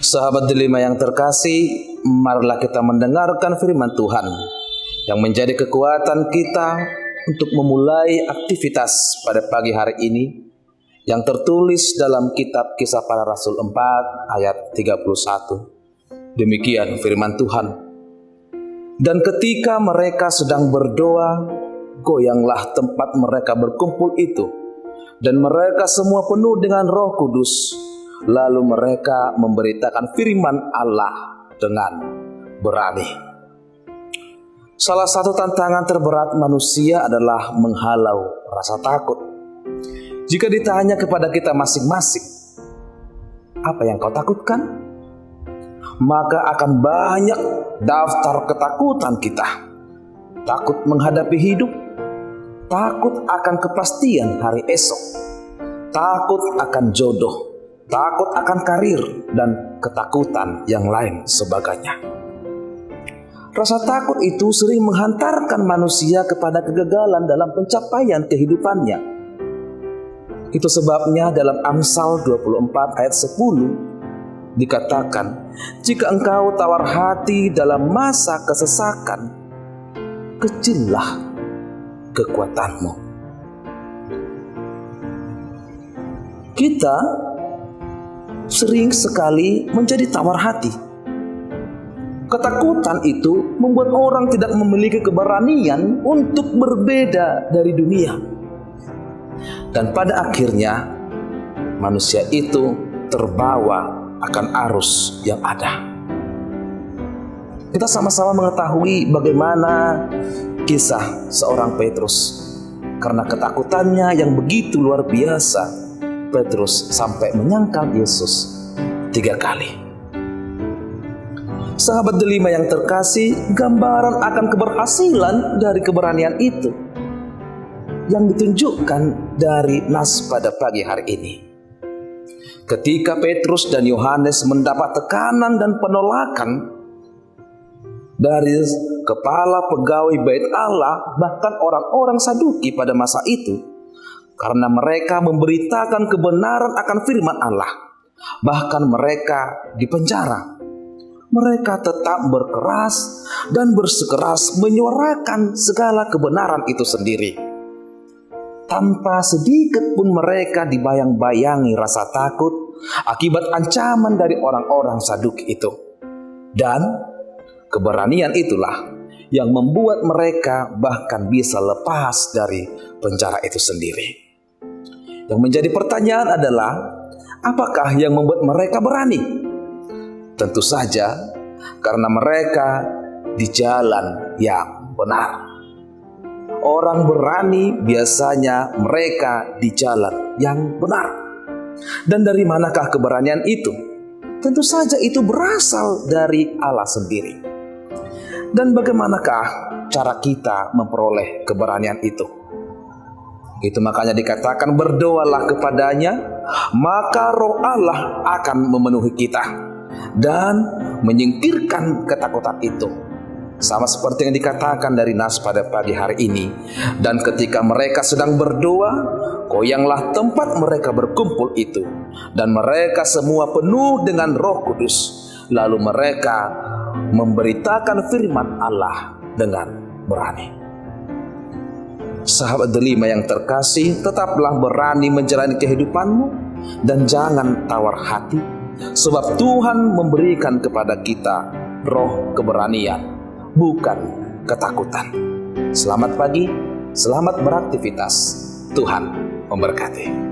Sahabat delima yang terkasih, marilah kita mendengarkan firman Tuhan yang menjadi kekuatan kita untuk memulai aktivitas pada pagi hari ini, yang tertulis dalam kitab Kisah Para Rasul 4 ayat 31. Demikian firman Tuhan. Dan ketika mereka sedang berdoa, goyanglah tempat mereka berkumpul itu, dan mereka semua penuh dengan Roh Kudus. Lalu mereka memberitakan firman Allah dengan berani. Salah satu tantangan terberat manusia adalah menghalau rasa takut. Jika ditanya kepada kita masing-masing, apa yang kau takutkan? Maka akan banyak daftar ketakutan kita. Takut menghadapi hidup, takut akan kepastian hari esok, takut akan jodoh, takut akan karir, dan ketakutan yang lain sebagainya. Rasa takut itu sering menghantarkan manusia kepada kegagalan dalam pencapaian kehidupannya. Itu sebabnya dalam Amsal 24 ayat 10 dikatakan, jika engkau tawar hati dalam masa kesesakan, kecillah kekuatanmu. Kita sering sekali menjadi tawar hati. Ketakutan itu membuat orang tidak memiliki keberanian untuk berbeda dari dunia. Dan pada akhirnya manusia itu terbawa akan arus yang ada. Kita sama-sama mengetahui bagaimana kisah seorang Petrus. Karena ketakutannya yang begitu luar biasa, Petrus sampai menyangkal Yesus 3 kali. Sahabat delima yang terkasih, gambaran akan keberhasilan dari keberanian itu yang ditunjukkan dari nas pada pagi hari ini. Ketika Petrus dan Yohanes mendapat tekanan dan penolakan dari kepala pegawai bait Allah, bahkan orang-orang Saduki pada masa itu, karena mereka memberitakan kebenaran akan firman Allah, bahkan mereka dipenjara. Mereka tetap berkeras dan bersikeras menyuarakan segala kebenaran itu sendiri. Tanpa sedikit pun mereka dibayang-bayangi rasa takut akibat ancaman dari orang-orang Saduki itu. Dan keberanian itulah yang membuat mereka bahkan bisa lepas dari penjara itu sendiri. Yang menjadi pertanyaan adalah, apakah yang membuat mereka berani? Tentu saja karena mereka di jalan yang benar. Orang berani biasanya mereka di jalan yang benar. Dan dari manakah keberanian itu? Tentu saja itu berasal dari Allah sendiri. Dan bagaimanakah cara kita memperoleh keberanian itu? Itu makanya dikatakan, berdoalah kepadanya, maka Roh Allah akan memenuhi kita dan menyingkirkan ketakutan itu. Sama seperti yang dikatakan dari nas pada pagi hari ini. Dan ketika mereka sedang berdoa, goyanglah tempat mereka berkumpul itu, dan mereka semua penuh dengan Roh Kudus. Lalu mereka memberitakan firman Allah dengan berani. Sahabat delima yang terkasih, tetaplah berani menjalani kehidupanmu dan jangan tawar hati, sebab Tuhan memberikan kepada kita roh keberanian, bukan ketakutan. Selamat pagi, selamat beraktivitas. Tuhan memberkati.